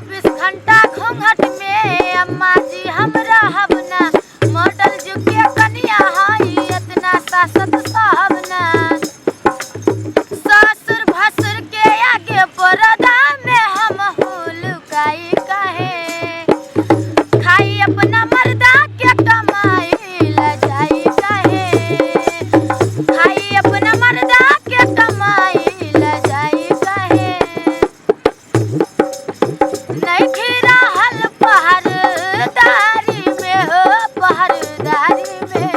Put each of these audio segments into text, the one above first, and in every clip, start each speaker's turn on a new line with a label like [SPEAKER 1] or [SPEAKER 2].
[SPEAKER 1] 24 घंटा घूंघट में अम्मा जी हम रहब ना। मॉडल जुग के कनिया हई इतना सासत साहब ना। ससुर भसुर के आगे पर्दा में हम लुकाई काहे। खाई अपना मर्दा के कमाई लजाई काहे। खाई अपना मर्दा के कमाई लजाई काहे। नइखे रहल पहरदारी में हो पहरदारी में।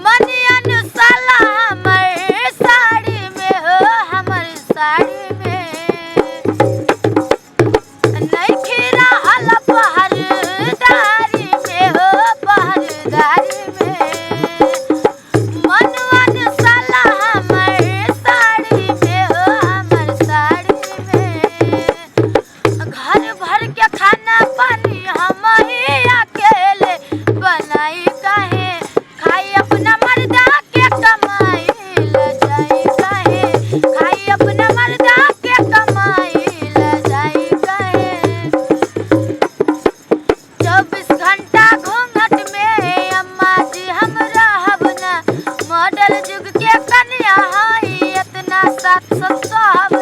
[SPEAKER 1] मनियन साला हमर साड़ी में हो हमर साड़ी में। नइखे रहल पहरदारी में हो पहरदारी में। मनवन साला हमर साड़ी में हो हमर साड़ी में। घर भर के खाना पानी हम ही अकेले बनाई काहे। खाई अपना मर्दा के कमाई लजाई काहे। खाई अपना मर्दा के कमाई लजाई काहे। 24 घंटा घूंघट में अम्मा जी हम रहब ना। मॉडल जुग के कन्या हई इतना साथ सब साहब